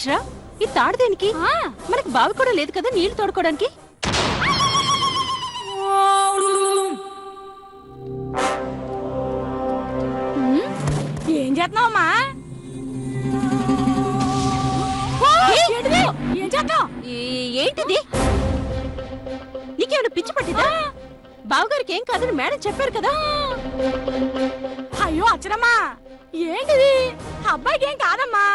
అక్షర ఈ తాడు దేనికి? మనకి బావి కూడా లేదు కదా నీళ్లు తోడుకోవడానికి. ఏం చేస్తున్నావమ్మా? ఏం చేస్తున్నావు? ఏంటిది? నీకేమైనా పిచ్చి పట్టిందా? బావగారికి ఏం కాదని మేడం చెప్పారు కదా. అయ్యో అచ్చరమ్మా, ఏంటిది? అబ్బాయికి ఏం కాదమ్మా.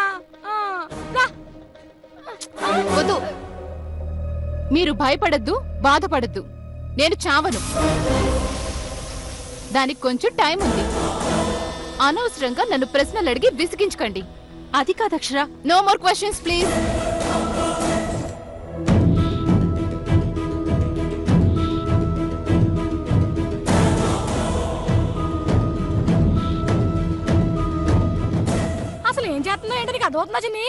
వద్దు, మీరు భయపడద్దు, బాధపడద్దు. నేను చావను. దానికి కొంచెం టైం ఉంది. అనవసరంగా నన్ను ప్రశ్నలు అడిగి విసిగించకండి. అది కాదు Akshara. No more questions please. అసలు ఏం చేస్తుందో ఏంటో నీకు అర్థమవుతుందా చిన్ని?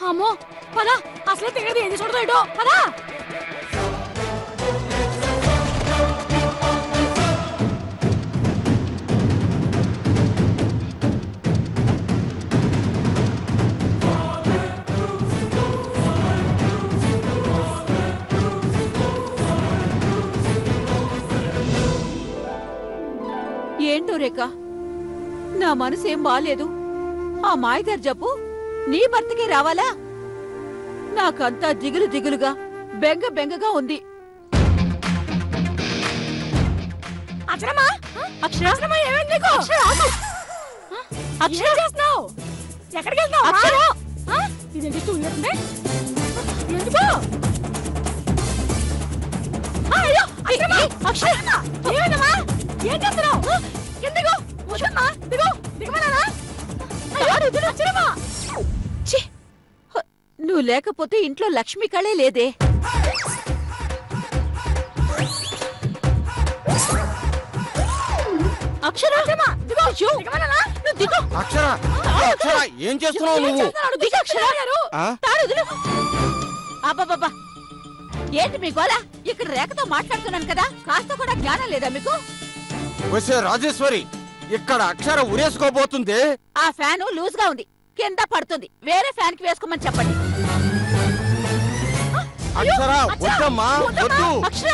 అమ్మో పదా, అసలే తిరగదు. ఏం చూడదు ఏటో పదా. ఏంటో రేఖ, నా మనసేం బాలేదు. ఆ మాయదారి జబ్బు నీ భర్తకే రావాలా? నాకంతా దిగులు దిగులుగా బెంగగా ఉంది. అక్షరమ్మా, అక్షర, అక్షరమ్మా, ఏమైంది నీకు? అక్షర ఏం చేస్తున్నావు? ఎక్కడికి వెళ్తున్నావు? అక్షర! ఇదేంటి చూడండి. ఎందుకు? అయ్యో అక్షరమ్మా, అక్షరమ్మా, ఏమైందమ్మా? ఏం చేస్తున్నావు? ఎందుకు? వద్దమ్మా, దిగు, దిగమన్నానా? అక్షరమ్మా, ఛీ! నువ్వు లేకపోతే ఇంట్లో లక్ష్మి కళే లేదే. అక్షర, దిగు, అయ్యో! దిగమన్నానా? నువ్వు దిగు. అక్షర, అక్షర, ఏం చేస్తున్నావు నువ్వు? దిగు అక్షర. ఆ? తాడు వదిలు. అబ్బబ్బబ్బా, ఏంటి మీ గోల? ఇక్కడ రేఖతో మాట్లాడుతున్నాను కదా, కాస్త కూడా జ్ఞానం లేదా మీకు? వచ్చే రాజేశ్వరి, ఇక్కడ అక్షర ఉరేసుకోబోతుంది. ఆ ఫ్యాను లూజ్ గా ఉంది, కింద పడుతుంది. వేరే ఫ్యాన్ కి వేసుకోమని చెప్పండి. అక్షర, వద్దమ్మా, వద్దు. అక్షర,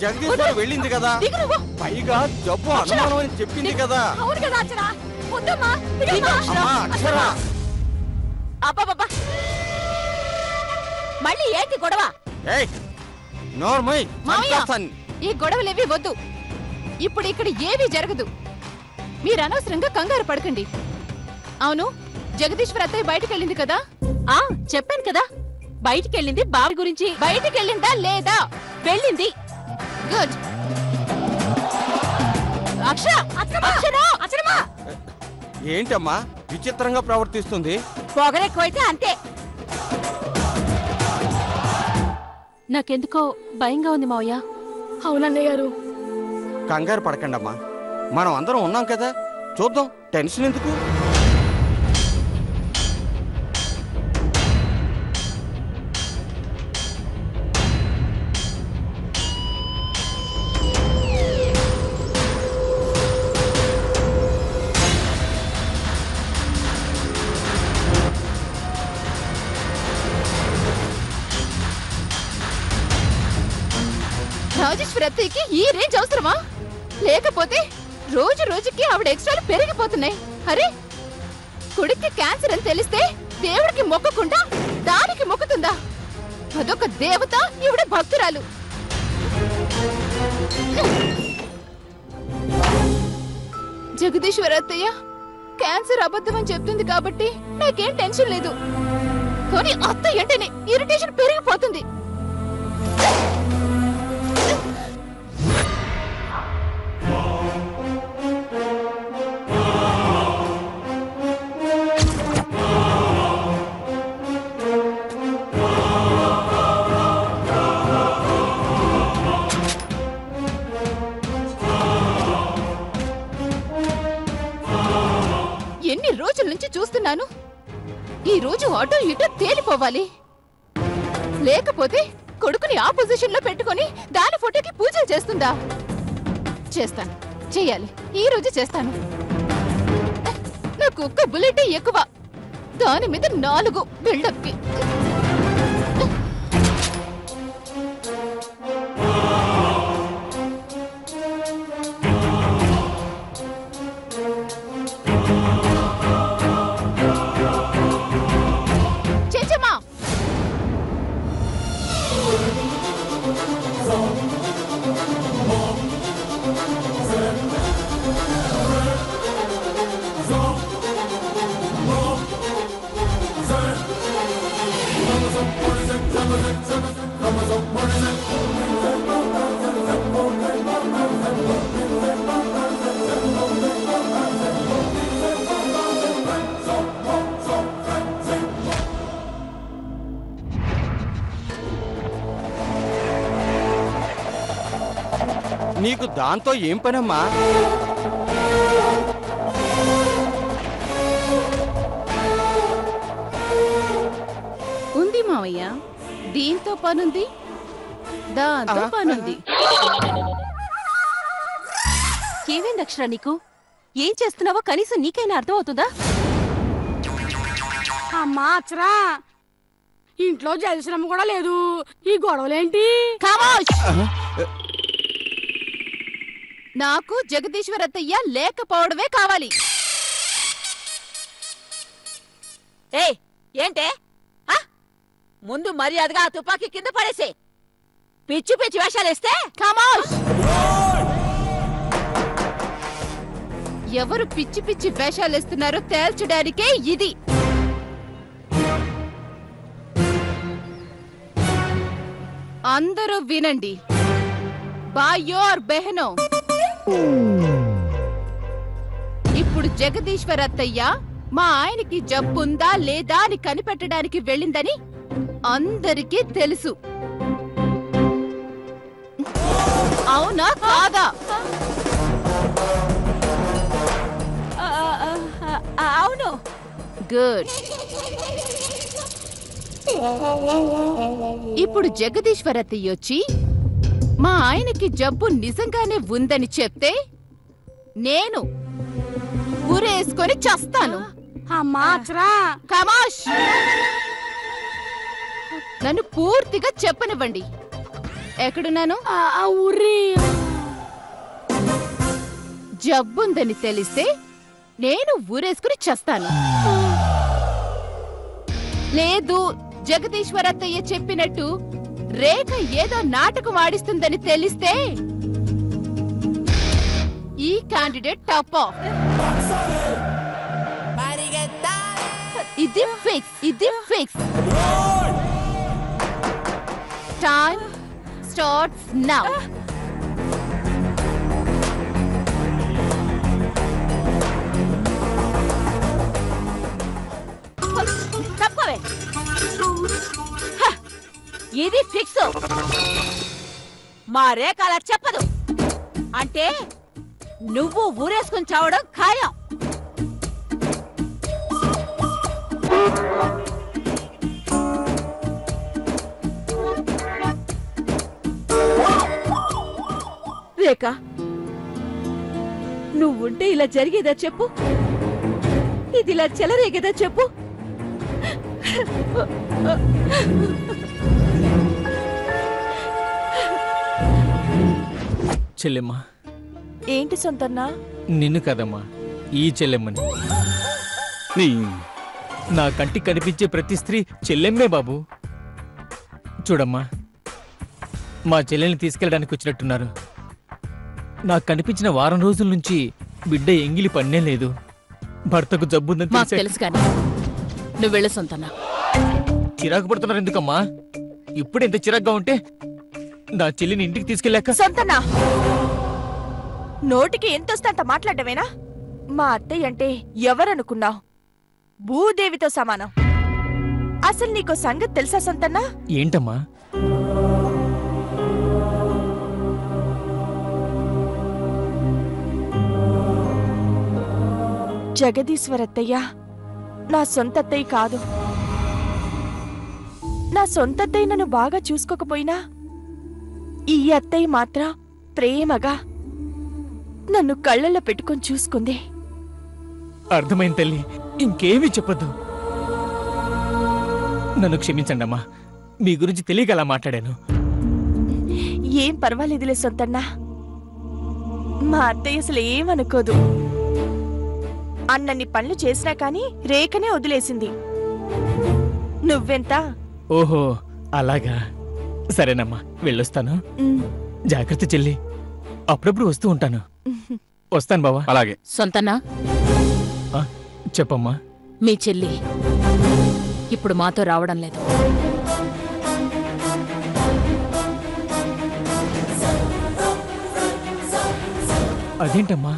జగదీశ్వరి వెళ్ళింది కదా, దిగు నువ్వు. పైగా జబ్బు అనుమానం అని చెప్పింది కదా. అవును కదా అక్షర, వద్దమ్మా, దిగమ్మా. అమ్మా అక్షర, అబ్బబ్బబ్బా, మళ్ళీ ఏంటి గొడవ? ఏయ్ నోర్మై, మావయ్య, చంపేస్తాను. ఈ గొడవలేవి వద్దు. ఇప్పుడు ఇక్కడ ఏమీ జరగదు. మీరు అనవసరంగా కంగారు పడకండి. అవును, జగదీశ్వర్ అత్తయ్య బయటకెళ్ళింది కదా? ఆ చెప్పాను కదా, బయటికెళ్ళింది బావి గురించి. బయటకెళ్ళిందా లేదా? వెళ్ళింది. గుడ్. అక్షర, అక్షర, అక్షరమ్మా, ఏంటమ్మా విచిత్రంగా ప్రవర్తిస్తుంది? పొగరెక్కువైతే అంతే. నాకెందుకో భయంగా ఉంది మావయ్య. అవునన్నయ్య గారు. కంగారు పడకండమ్మా, మనం అందరం ఉన్నాం కదా, చూద్దాం. టెన్షన్ ఎందుకు? రాజేశ్వరి అత్తయ్యకి ఈ రేంజ్ అవసరమా? లేకపోతే రోజు రోజుకి ఆవిడ ఎక్స్ట్రాలు పెరిగిపోతున్నాయి. అరే, కొడుక్కి క్యాన్సర్ అని తెలిస్తే దేవుడికి మొక్కకుండా దానికి మొక్కుతుందా? అదొక దేవత, ఈవిడ భక్తురాలు. జగదీశ్వర అత్తయ్య క్యాన్సర్ అబద్ధం అని చెప్తుంది కాబట్టి నాకేం టెన్షన్ లేదు. కానీ అత్తయ్య అంటేనే ఇరిటేషన్ పెరిగిపోతుంది. ఎన్ని రోజుల నుంచి చూస్తున్నాను. ఈ రోజు అటో ఇటో తేలిపోవాలి. లేకపోతే కొడుకుని ఆ పొజిషన్ లో పెట్టుకొని దాని ఫోటోకి పూజలు చేస్తుందా? చేస్తాను, చెయ్యాలి. ఈ రోజు చేస్తాను. నాకు ఒక్క బుల్లెట్ ఎక్కువ. దాని మీద 4 బిల్డప్కి. చెంచమ్మా, నీకు దాంతో ఏం పనమ్మా? ఉంది మావయ్య, దీంతో పనుంది, దాంతో పనుంది. ఏమేంది అక్షర నీకు? ఏం చేస్తున్నావో కనీసం నీకైనా అర్థం అవుతుందా? అమ్మా అచ్చరా, ఇంట్లో జలశ్రమ కూడా లేదు, ఈ గొడవలేంటి? ఖమోష్! నాకు జగదీశ్వర్ అత్తయ్య లేకపోవడమే కావాలి. ఏయ్ ఏంటే ఆ? ముందు మర్యాదగా ఆ తుపాకీ కింద పడేసే. పిచ్చి పిచ్చి వేషాలేస్తే ఖమోష్! ఎవరు పిచ్చి పిచ్చి వేషాలేస్తున్నారో తేల్చడానికే ఇది. అందరూ వినండి, బాయ్యో ఆర్ బెహనో, ఇప్పుడు జగదీశ్వర్ అత్తయ్య మా ఆయనకి జబ్బుందా లేదా అని కనిపెట్టడానికి వెళ్ళిందని అందరికీ తెలుసు. అవునా కాదా? అవును. గుడ్. ఇప్పుడు జగదీశ్వర్ అత్తయ్య వచ్చి మా ఆయనకి జబ్బు నిజంగానే ఉందని చెప్తే నేను ఊరేసుకొని చస్తాను. అమ్మా అచ్చరా, కమాష్! నన్ను పూర్తిగా చెప్పనివ్వండి. ఎక్కడున్నాను? ఆ ఊరి జబ్బుందని తెలిస్తే నేను ఊరేసుకుని చస్తాను. లేదు, జగదీశ్వర్ అత్తయ్య చెప్పినట్టు రేఖ ఏదో నాటకం ఆడిస్తుందని తెలిస్తే ఈ క్యాండిడేట్ టాప్. ఇది ఫిక్స్, ఇది ఫిక్స్. Time starts now. తప్పవే. ఇది ఫిక్స్. మా రేఖ అలా చెప్పదు అంటే నువ్వు ఊరేసుకుని చావడం ఖాయం. రేఖ, నువ్వుంటే ఇలా జరిగేదా చెప్పు? ఇది ఇలా చెలరేగేదా చెప్పు? చెల్లెమ్మా, ఏంటి సొంతన్నా? నిన్ను కదమ్మా, ఈ చెల్లెమ్మని. నా కంటికి కనిపించే ప్రతి స్త్రీ చెల్లెమ్మే బాబు. చూడమ్మా, మా చెల్లెల్ని తీసుకెళ్ళడానికి వచ్చినట్టున్నారు. నాకు కనిపించిన వారం రోజుల నుంచి బిడ్డ ఎంగిలి పన్నే లేదు. భర్తకు జబ్బుందని మాకు తెలిసే తెలుసు కానీ నువ్వు వెళ్ళ సొంతన్నా. చిరాకు పడుతున్నారు ఎందుకమ్మా? ఇప్పుడు ఎంత చిరాగ్గా ఉంటే నా చెల్లిని ఇంటికి తీసుకెళ్ళాక. సొంతన్నా, నోటికి ఎంతొస్తే అంత మాట్లాడమేనా? మా అత్తయ్య అంటే ఎవరనుకున్నావు? భూదేవితో సమానం. అసలు నీకో సంగతి తెలుసా సొంతన్నా? ఏంటమ్మా? జగదీశ్వరత్తయ్య నా సొంతత్తయ్య కాదు. నా సొంతత్తయ్య నన్ను బాగా చూసుకోకపోయినా ఈ అత్తయ్య మాత్రం ప్రేమగా నన్ను కళ్ళల్లో పెట్టుకొని చూసుకుంది. అర్థమైంది తల్లి, ఇంకేమీ చెప్పద్దు. నన్ను క్షమించండి అమ్మా. మీ గురించి తెలియక అలా మాట్లాడాను. ఏం పర్వాలేదులే సొంతన్నా. మా అత్తయ్య అసలు ఏమనుకోదు. అన్నన్ని పనులు చేసినా కాని రేఖనే వదిలేసింది. నువ్వెంత? ఓహో అలాగా. సరేనమ్మా, వెళ్ళొస్తాను. ఉమ్, జాగ్రత్త చెల్లి. అప్పుడప్పుడు వస్తూ ఉంటాను. వస్తాను బావా. అలాగే. సొంతనా, ఆ, చెప్పమ్మా. మీ చెల్లి ఇప్పుడు మాతో రావడం లేదు. అదేంటమ్మా?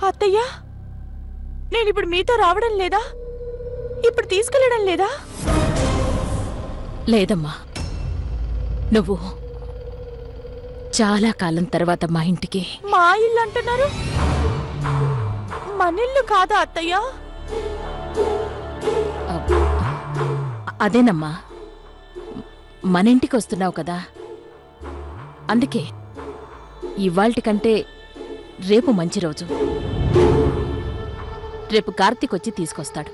అత్తయ్య నేనిప్పుడు మీతో రావడం లేదా? ఇప్పుడు తీసుకెళ్లడం లేదా? లేదమ్మా, నువ్వు చాలా కాలం తర్వాత మా ఇంటికి. మా ఇల్లు అంటున్నారు, మనిల్లు కాదా అత్తయ్య? అదేనమ్మా, మన ఇంటికి వస్తున్నావు కదా, అందుకే ఇవాల్టి కంటే రేపు మంచి రోజు. రేపు కార్తీక్ వచ్చి తీసుకొస్తాడు,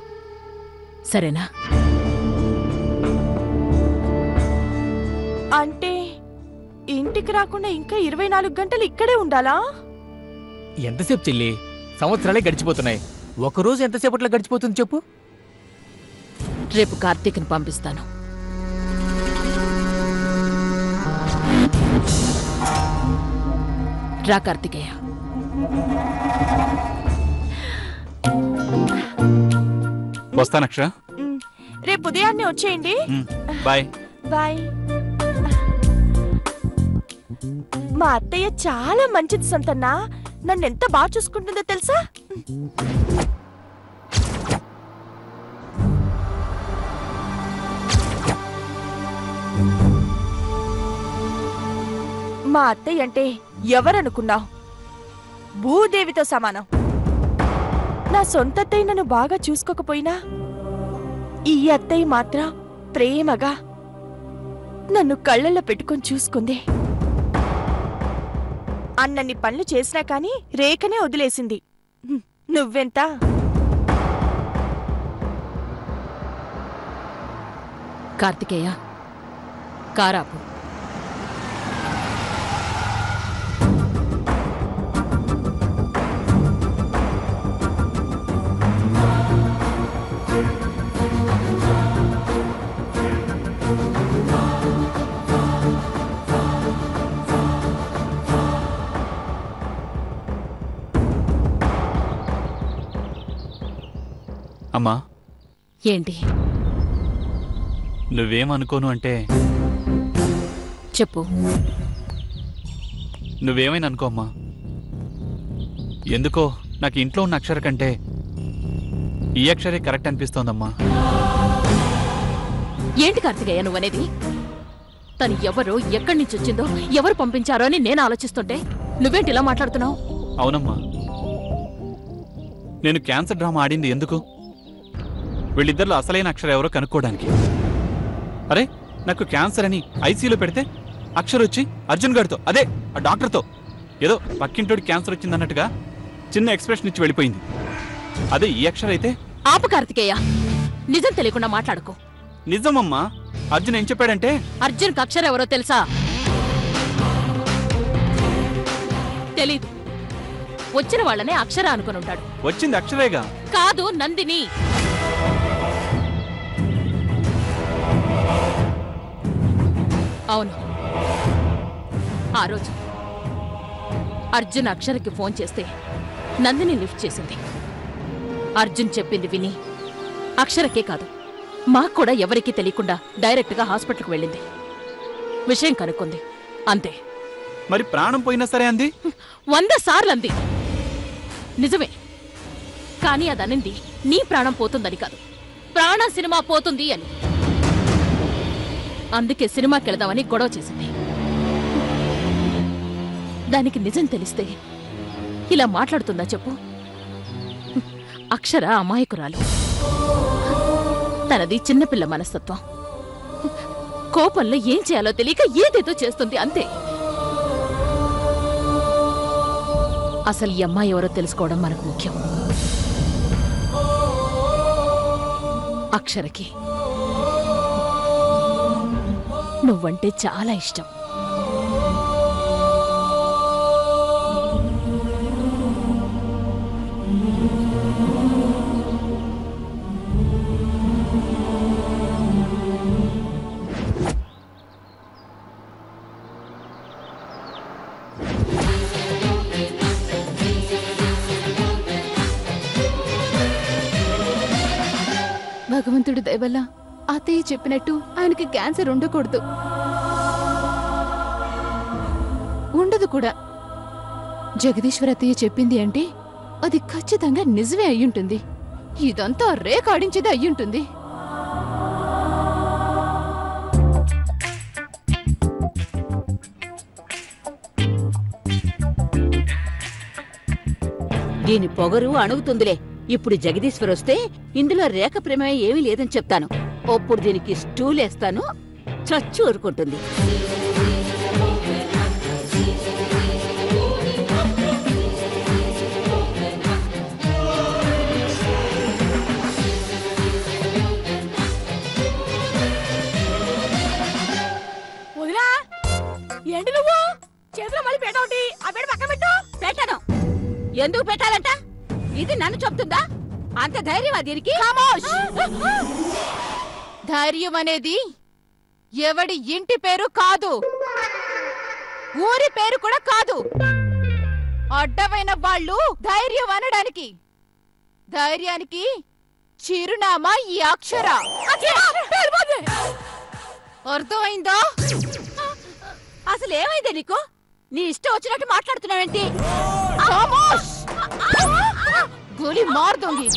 సరేనా? అంటే ఇంటికి రాకుండా ఇంకా 24 గంటలు ఇక్కడే ఉండాలా? ఎంతసేపు చెల్లి? సంవత్సరాలే గడిచిపోతున్నాయి. ఒకరోజు ఎంతసేపట్లో గడిచిపోతుంది చెప్పు? రేపు కార్తీక్ని పంపిస్తాను. రా కార్తికేయ. వస్తానక్ష. ఉమ్, రేపు ఉదయాన్నే వచ్చేయండి. బాయ్. బాయ్. మా అత్తయ్య చాలా మంచిది సంతన్నా. నన్నెంత బాగా చూసుకుంటుందో తెలుసా? మా అత్తయ్య అంటే ఎవరనుకున్నావు? భూదేవితో సమానం. నా సొంత అత్తయ్య నన్ను బాగా చూసుకోకపోయినా ఈ అత్తయ్య మాత్రం ప్రేమగా నన్ను కళ్ళల్లో పెట్టుకొని చూసుకుంది. అన్నన్ని పనులు చేసినా కాని రేఖనే వదిలేసింది. నువ్వెంత? కార్తికేయ, కారాపు. అమ్మా, ఏంటి? నువ్వేమనుకోను అంటే చెప్పు. నువ్వేమైనా అనుకో అమ్మా. ఎందుకో నాకు ఇంట్లో ఉన్న అక్షర కంటే ఈ అక్షరే కరెక్ట్ అనిపిస్తోందమ్మా. ఏంటి కార్తికేయ నువ్వనేది? తను ఎవరో, ఎక్కడి నుంచి వచ్చిందో, ఎవరు పంపించారో అని నేను ఆలోచిస్తుంటే నువ్వేంటి ఇలా మాట్లాడుతున్నావు? అవునమ్మా, నేను క్యాన్సర్ డ్రామా ఆడింది ఎందుకు? వీళ్ళిద్దరిలో అసలైన అక్షర ఎవరో కనుక్కోవడానికి. అరే, నాకు క్యాన్సర్ అని ఐసీయూలో పెడితే అక్షర వచ్చి అర్జున్ గారితో, అదే ఆ డాక్టర్తో ఏదో పక్కింటోడి క్యాన్సర్ వచ్చిందన్నట్టుగా చిన్న ఎక్స్ప్రెషన్ ఇచ్చి వెళ్ళిపోయింది. అదే ఈ అక్షర అయితే. ఆపు కార్తికేయ, నిజం తెలియకుండా మాట్లాడుకో. నిజమమ్మా. అర్జున్ ఏం చెప్పాడంటే అర్జున్ అక్షర ఎవరో తెలుసా? తెలీదు. వచ్చిన వాళ్ళనే అక్షర అనుకుని ఉంటాడు. వచ్చింది అక్షరేగా. కాదు, నందిని. అవును, ఆ రోజు అర్జున్ అక్షరకి ఫోన్ చేస్తే నందిని లిఫ్ట్ చేసింది. అర్జున్ చెప్పింది విని అక్షరకే కాదు, మాకు కూడా ఎవరికీ తెలియకుండా డైరెక్ట్గా హాస్పిటల్కి వెళ్ళింది. విషయం కనుక్కుంది, అంతే. మరి ప్రాణం పోయినా సరే అంది. 100 సార్లు అంది. నిజమే, కానీ అదనింది నీ ప్రాణం పోతుందని కాదు, ప్రాణం సినిమా పోతుంది అని. అందుకే సినిమాకి వెళదామని గొడవ చేసింది. దానికి నిజం తెలిస్తే ఇలా మాట్లాడుతుందా చెప్పు? అక్షర అమాయకురాలు. తనది చిన్నపిల్ల మనస్తత్వం. కోపంలో ఏం చేయాలో తెలియక ఏదేదో చేస్తుంది, అంతే. అసలు ఈ అమ్మాయి ఎవరో తెలుసుకోవడం మనకు ముఖ్యం. అక్షరకి నువ్వంటే చాలా ఇష్టం. భగవంతుడి దయవల్ల అత్తయ్య చెప్పినట్టు ఆయనకి క్యాన్సర్ ఉండకూడదు, ఉండదు కూడా. జగదీశ్వర అత్తయ్య చెప్పింది అంటే అది ఖచ్చితంగా నిజమే అయ్యుంటుంది. ఇదంతా రేకాడించేదే అయ్యుంటుంది. దీని పొగరు అణుగుతుందిలే. ఇప్పుడు జగదీశ్వర్ వస్తే ఇందులో రేఖ ప్రమేయం ఏమీ లేదని చెప్తాను. అప్పుడు దీనికి స్టూల్ వేస్తాను, చచ్చి ఊరుకుంటుంది. వదినా ఏంటి నువ్వు చేతిలో మళ్ళీ పేట ఒకటి, ఆ పేట పక్కన పెట్టు. పెట్టను. ఎందుకు పెట్టాలంట? ఇది నన్ను చెప్తుందా? అంత ధైర్యమా దీనికి? ధైర్యం అనేది ఎవడి ఇంటి పేరు కాదు, ఊరి పేరు కూడా కాదు. అడ్డమైన వాళ్ళు ధైర్యం అనడానికి, ధైర్యానికి చిరునామా ఈ అక్షర. అర్థమైందా? అసలు ఏమైంది నీకు? నీ ఇష్టం వచ్చినట్టు మాట్లాడుతున్నావేంటి? గోలి మారుదొంగి.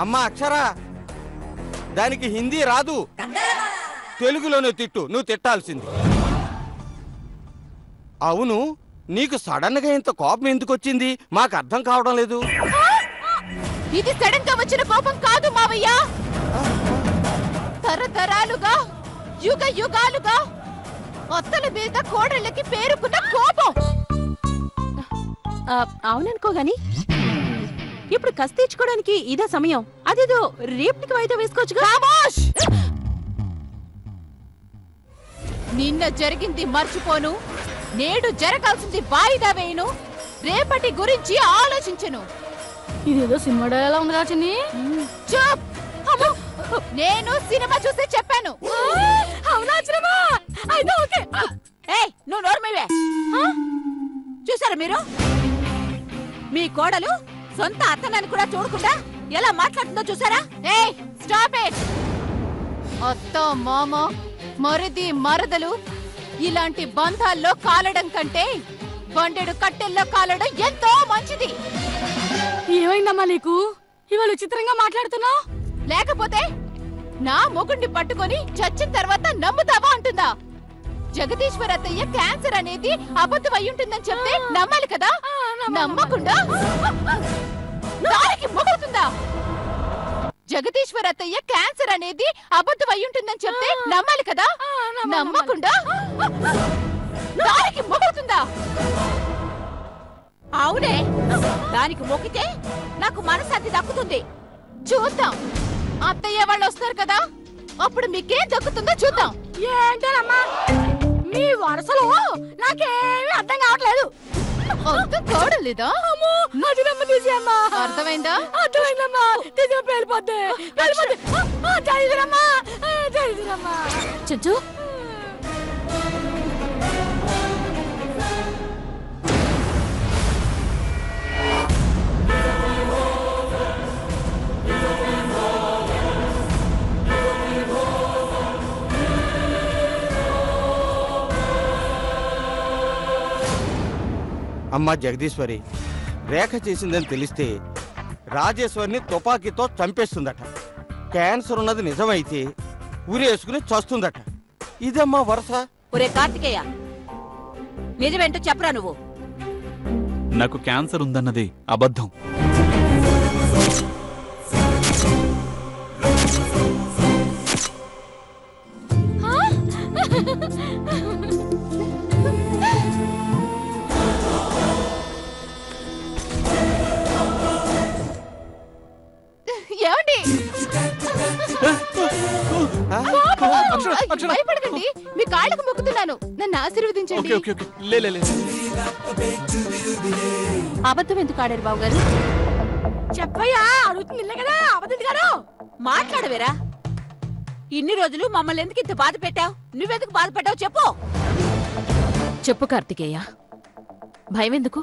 అమ్మా అక్షరా, దానికి హిందీ రాదు, తెలుగులోనే తిట్టు. నువ్వు తిట్టాల్సింది. అవును, నీకు సడన్ గా ఇంత కోపం ఎందుకు వచ్చింది? మాకు అర్థం కావడం లేదు. ఇది సడన్ గా వచ్చిన కోపం కాదు మావయ్య. తరతరాలుగా యుగ యుగాలుగా అత్తల మీద కోడళ్ళకి పేరుకున్న కోపం. అవుననుకోగాని ఇప్పుడు కసి తీర్చుకోవడానికి ఇదే సమయం. అదేదో రేపటికి వాయిదా వేసుకోవచ్చుగా. నిన్న జరిగింది మర్చిపోను, నేడు జరగాల్సింది వాయిదా వేయను, రేపటి గురించి ఆలోచించను. ఇదేదో సినిమా డైలాగ్ ఉందిగా చిన్ని. చూప్. నేను సినిమా చూసి చెప్పాను. అవునా సినిమా? అయితే ఓకే. ఏయ్, నువ్వు నోర్మేవే. చూసారా మీరు? మీ కోడలు సొంత అత్తనని కూడా చూడకుండా ఎలా మాట్లాడుతుందో చూసారా? ఏయ్, స్టాప్ ఇట్. అత్త మామ మరిది మరదలు ఇలాంటి బంధాల్లో కాలడం కంటే బండెడు కట్టెల్లో కాలడం ఎంతో మంచిది. ఏమైందమ్మా నీకు? ఇవాళ విచిత్రంగా మాట్లాడుతున్నావు. లేకపోతే నా మొగుడిని పట్టుకొని చచ్చిన తర్వాత నమ్ముతావా అంటుందా? జగదీశ్వర అత్తయ్య క్యాన్సర్ అనేది అబద్ధం అయి ఉంటుందని చెప్తే నమ్మాలి కదా. నమ్మకుండా దానికి మొగుతుందా? జగదీశ్వర అత్తయ్య క్యాన్సర్ అనేది అబద్ధం అయి ఉంటుందని చెప్తే నమ్మాలి కదా. నమ్మకుండా దానికి మొగుతుందా? అవునే, దానికి మొక్కితే నాకు మనశ్శాంతి దక్కుతుంది. చూద్దాం. అత్తయ్య వాళ్ళు వస్తారు కదా, అప్పుడు మీకేం దక్కుతుందో చూద్దాం. ఏంటేనమ్మా మీ వరసలో నాకేమీ అర్థం కావట్లేదు. అర్థం కావడలేదా? మధురమ్మ తీసేయమ్మా. అర్థమైందా? అర్థమైందమ్మా. తీసినప్పుడు వెళ్ళిపోద్ది. చదివిరమ్మా, చదివిరమ్మా. చుచ్చు అమ్మా జగదీశ్వరి, రేఖ చేసిందని తెలిస్తే రాజేశ్వరిని తుపాకీతో చంపేస్తుందట. క్యాన్సర్ ఉన్నది నిజమైతే ఉరేసుకుని చస్తుందట. ఇదమ్మా వరుస. ఒరే కార్తికేయ, నిజమేంటో చెప్పరా నువ్వు? నాకు క్యాన్సర్ ఉందన్నది అబద్ధం. ఏమండి? అక్షర. భయపడకండి మీ కాళ్ళకు మొక్కుతున్నాను నన్ను ఆశీర్వదించండి ఓకే ఓకే ఓకే లే లే లే అబద్ధం ఎందుకు ఆడారు బాబు గారు చెప్పయ్యా అడుగుతుంది ఇల్లే కదా అబద్ధం గారు మాట్లాడవేరా ఇన్ని రోజులు మమ్మల్ని ఎందుకు ఇంత బాధ పెట్టావు నువ్వెందుకు బాధపడ్డావు చెప్పు చెప్పు కార్తికేయ భయం ఎందుకు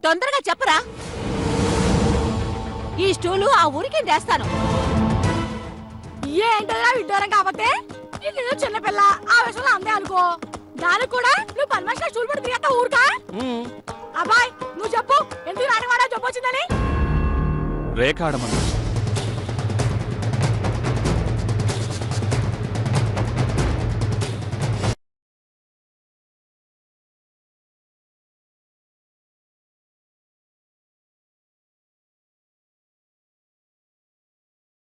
తొందరగా చెప్పరా ఈ స్టూలు ఆ ఊరికి వేస్తాను ఏంటదా విడ్డూరం కాకపోతే నీకు చిన్నపిల్ల ఆ విషయంలో అందే అనుకో దానికి కూడా నువ్వు పరమేశ్వర స్టూల్ పెట్టి తిరిగేస్తా ఊరుకా అబ్బాయ్ నువ్వు చెప్పు ఎందుకు రానివాడా చెప్పొచ్చిందని రేఖ ఆడమన్నా